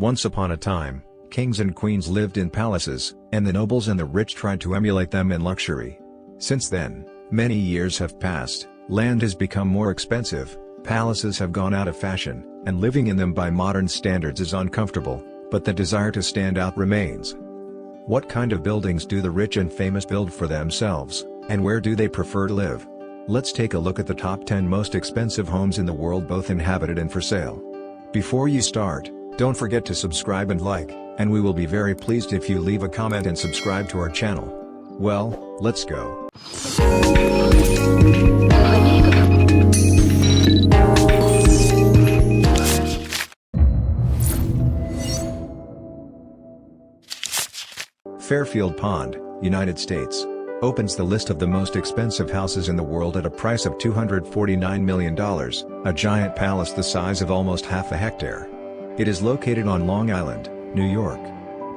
Once upon a time, kings and queens lived in palaces, and the nobles and the rich tried to emulate them in luxury. Since then, many years have passed, land has become more expensive, palaces have gone out of fashion, and living in them by modern standards is uncomfortable, but the desire to stand out remains. What kind of buildings do the rich and famous build for themselves, and where do they prefer to live? Let's take a look at the top 10 most expensive homes in the world, both inhabited and for sale. Before you start, don't forget to subscribe and like, and we will be very pleased if you leave a comment and subscribe to our channel. Well, let's go. Fairfield Pond, United States, opens the list of the most expensive houses in the world at a price of $249 million, a giant palace the size of almost half a hectare. It is located on Long Island, New York.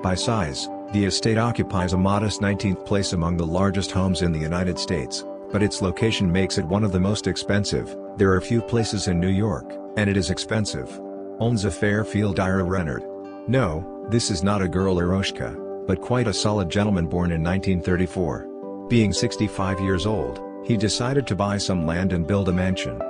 By size, the estate occupies a modest 19th place among the largest homes in the United States, but its location makes it one of the most expensive. There are few places in New York, and it is expensive. Owns a Fairfield Ira Renard. No, this is not a girl Eroshka, but quite a solid gentleman born in 1934. Being 65 years old, he decided to buy some land and build a mansion.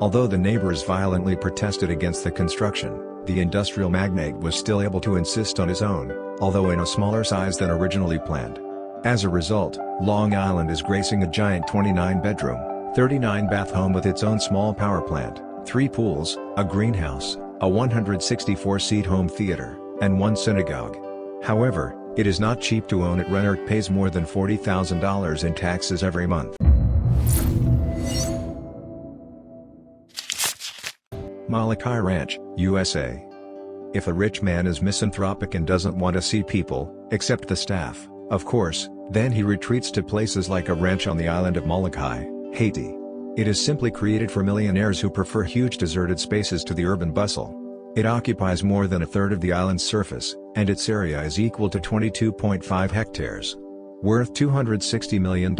Although the neighbors violently protested against the construction, the industrial magnate was still able to insist on his own, although in a smaller size than originally planned. As a result, Long Island is gracing a giant 29-bedroom, 39-bath home with its own small power plant, 3 pools, a greenhouse, a 164-seat home theater, and 1 synagogue. However, it is not cheap to own it. Renard pays more than $40,000 in taxes every month. Molokai Ranch, USA. If a rich man is misanthropic and doesn't want to see people, except the staff, of course, then he retreats to places like a ranch on the island of Molokai, Haiti. It is simply created for millionaires who prefer huge deserted spaces to the urban bustle. It occupies more than a third of the island's surface, and its area is equal to 22.5 hectares. Worth $260 million.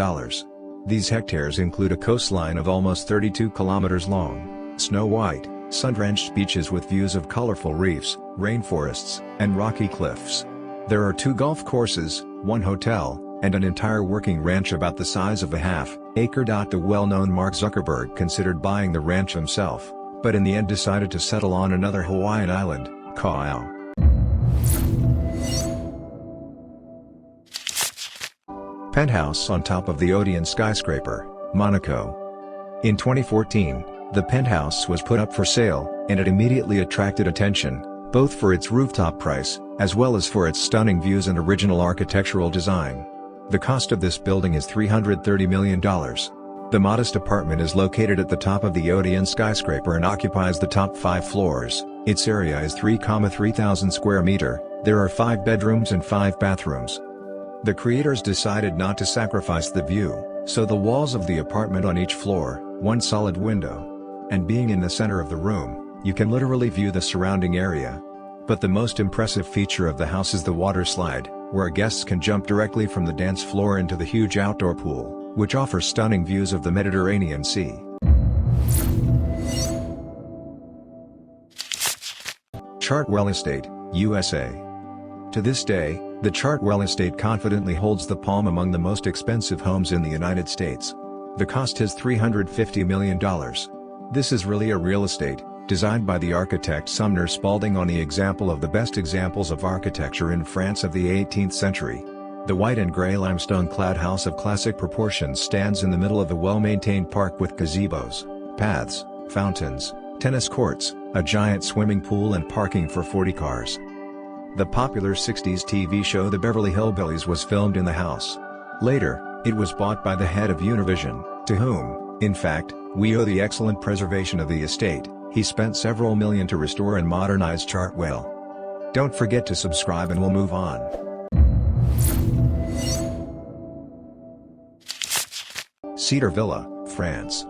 These hectares include a coastline of almost 32 kilometers long, snow-white, sun-drenched beaches with views of colorful reefs, rainforests, and rocky cliffs. There are 2 golf courses, 1 hotel, and an entire working ranch about the size of a half-acre. The well-known Mark Zuckerberg considered buying the ranch himself, but in the end decided to settle on another Hawaiian island, Kauai. Penthouse on top of the Odeon skyscraper, Monaco. In 2014, the penthouse was put up for sale, and it immediately attracted attention, both for its rooftop price, as well as for its stunning views and original architectural design. The cost of this building is $330 million. The modest apartment is located at the top of the Odeon skyscraper and occupies the top 5 floors. Its area is 3,300 square meter. There are 5 bedrooms and 5 bathrooms. The creators decided not to sacrifice the view, so the walls of the apartment on each floor, 1 solid window. And being in the center of the room, you can literally view the surrounding area. But the most impressive feature of the house is the water slide, where guests can jump directly from the dance floor into the huge outdoor pool, which offers stunning views of the Mediterranean Sea. Chartwell Estate, USA. To this day, the Chartwell Estate confidently holds the palm among the most expensive homes in the United States. The cost is $350 million. This is really a real estate, designed by the architect Sumner Spalding on the example of the best examples of architecture in France of the 18th century. The white and gray limestone-clad house of classic proportions stands in the middle of the well-maintained park with gazebos, paths, fountains, tennis courts, a giant swimming pool and parking for 40 cars. The popular 60s TV show The Beverly Hillbillies was filmed in the house. Later, it was bought by the head of Univision, to whom, in fact, we owe the excellent preservation of the estate. He spent several million to restore and modernize Chartwell. Don't forget to subscribe and we'll move on. Cedar Villa, France.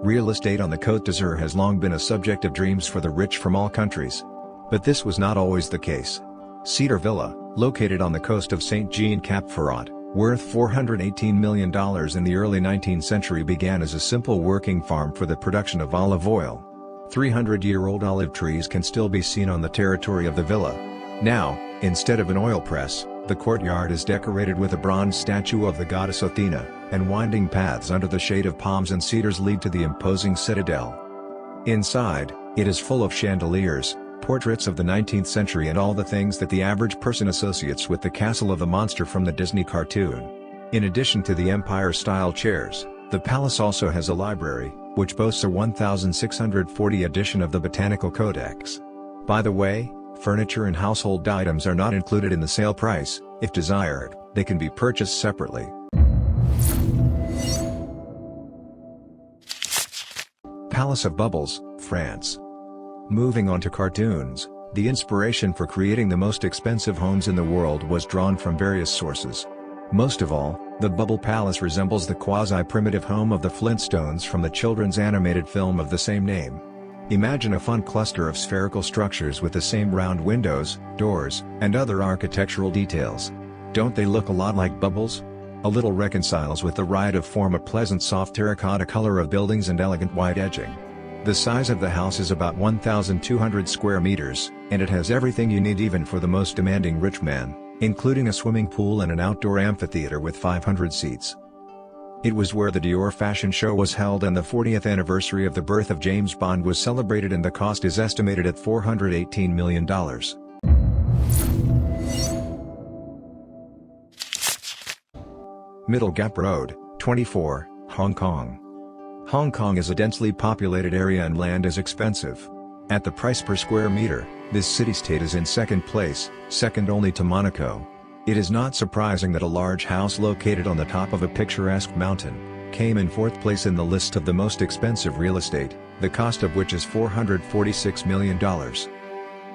Real estate on the Côte d'Azur has long been a subject of dreams for the rich from all countries. But this was not always the case. Cedar Villa, located on the coast of St. Jean-Cap-Ferrat, worth $418 million in the early 19th century, began as a simple working farm for the production of olive oil. 300-year-old olive trees can still be seen on the territory of the villa, Now, instead of an oil press, the courtyard is decorated with a bronze statue of the goddess Athena, and winding paths under the shade of palms and cedars lead to the imposing citadel. Inside, it is full of chandeliers, portraits of the 19th century and all the things that the average person associates with the castle of the monster from the Disney cartoon. In addition to the Empire-style chairs, the palace also has a library, which boasts a 1640 edition of the Botanical Codex. By the way, furniture and household items are not included in the sale price. If desired, they can be purchased separately. Palace of Bubbles, France. Moving on to cartoons, the inspiration for creating the most expensive homes in the world was drawn from various sources. Most of all, the Bubble Palace resembles the quasi-primitive home of the Flintstones from the children's animated film of the same name. Imagine a fun cluster of spherical structures with the same round windows, doors, and other architectural details. Don't they look a lot like bubbles? A little reconciles with the ride of form, a pleasant soft terracotta color of buildings and elegant white edging. The size of the house is about 1,200 square meters, and it has everything you need even for the most demanding rich man, including a swimming pool and an outdoor amphitheater with 500 seats. It was where the Dior fashion show was held, and the 40th anniversary of the birth of James Bond was celebrated, and the cost is estimated at $418 million. Middle Gap Road, 24, Hong Kong. Hong Kong is a densely populated area and land is expensive. At the price per square meter, this city-state is in second place, second only to Monaco. It is not surprising that a large house located on the top of a picturesque mountain came in fourth place in the list of the most expensive real estate, the cost of which is $446 million.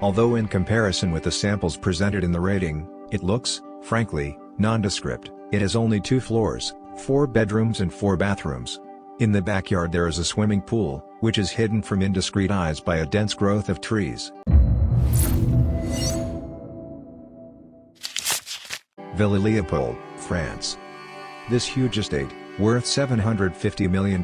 Although in comparison with the samples presented in the rating, it looks, frankly, nondescript. It has only 2 floors, 4 bedrooms and 4 bathrooms. In the backyard there is a swimming pool, which is hidden from indiscreet eyes by a dense growth of trees. Villa Leopold, France. This huge estate, worth $750 million,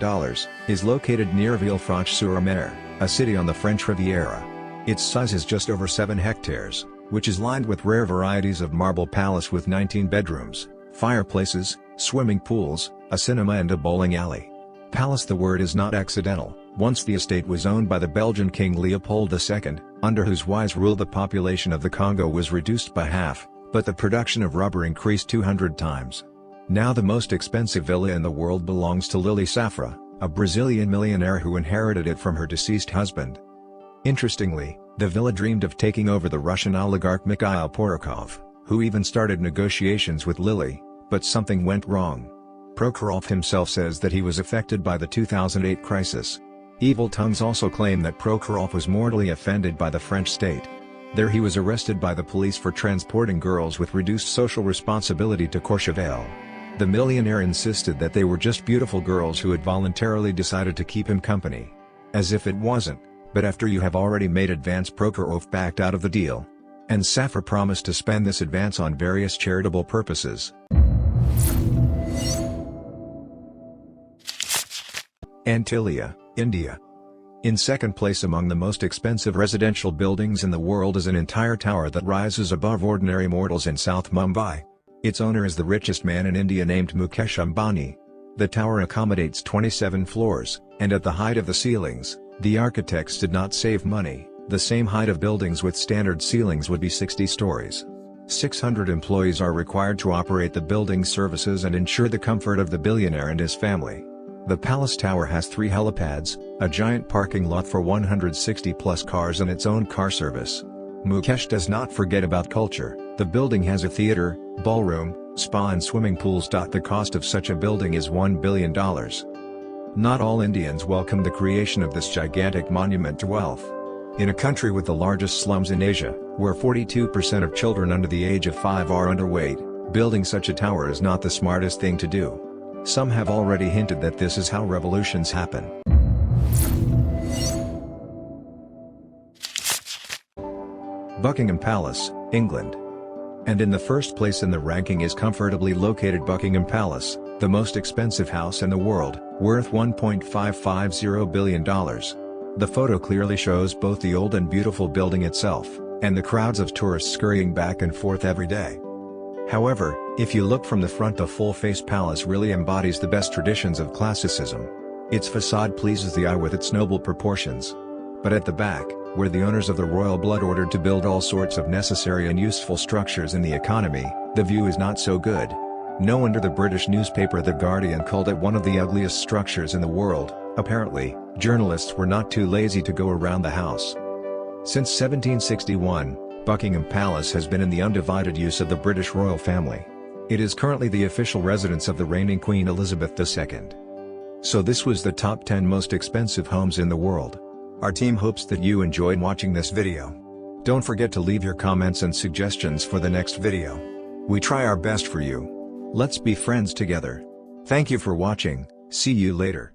is located near Villefranche-sur-Mer, a city on the French Riviera. Its size is just over 7 hectares, which is lined with rare varieties of marble palace with 19 bedrooms, fireplaces, swimming pools, a cinema and a bowling alley. Palace, the word is not accidental. Once the estate was owned by the Belgian King Leopold II, under whose wise rule the population of the Congo was reduced by half, but the production of rubber increased 200 times. Now the most expensive villa in the world belongs to Lily Safra, a Brazilian millionaire who inherited it from her deceased husband. Interestingly, the villa dreamed of taking over the Russian oligarch Mikhail Prokhorov, who even started negotiations with Lily, but something went wrong. Prokhorov himself says that he was affected by the 2008 crisis. Evil tongues also claim that Prokhorov was mortally offended by the French state. There he was arrested by the police for transporting girls with reduced social responsibility to Courchevel. The millionaire insisted that they were just beautiful girls who had voluntarily decided to keep him company. As if it wasn't, but after you have already made advance, Prokhorov backed out of the deal. And Safra promised to spend this advance on various charitable purposes. Antilia, India. In second place among the most expensive residential buildings in the world is an entire tower that rises above ordinary mortals in South Mumbai. Its owner is the richest man in India named Mukesh Ambani. The tower accommodates 27 floors, and at the height of the ceilings, the architects did not save money. The same height of buildings with standard ceilings would be 60 stories. 600 employees are required to operate the building's services and ensure the comfort of the billionaire and his family. The palace tower has 3 helipads, a giant parking lot for 160+ cars and its own car service. Mukesh does not forget about culture. The building has a theater, ballroom, spa and swimming pools. The cost of such a building is $1 billion. Not all Indians welcome the creation of this gigantic monument to wealth. In a country with the largest slums in Asia, where 42% of children under the age of 5 are underweight, building such a tower is not the smartest thing to do. Some have already hinted that this is how revolutions happen. Buckingham Palace, England. And in the first place in the ranking is comfortably located Buckingham Palace, the most expensive house in the world, worth $1.550 billion. The photo clearly shows both the old and beautiful building itself, and the crowds of tourists scurrying back and forth every day. However, if you look from the front, the full-face palace really embodies the best traditions of classicism. Its facade pleases the eye with its noble proportions. But at the back, where the owners of the royal blood ordered to build all sorts of necessary and useful structures in the economy, the view is not so good. No wonder the British newspaper The Guardian called it one of the ugliest structures in the world. Apparently, journalists were not too lazy to go around the house. Since 1761, Buckingham Palace has been in the undivided use of the British royal family. It is currently the official residence of the reigning Queen Elizabeth II. So this was the top 10 most expensive homes in the world. Our team hopes that you enjoyed watching this video. Don't forget to leave your comments and suggestions for the next video. We try our best for you. Let's be friends together. Thank you for watching, see you later.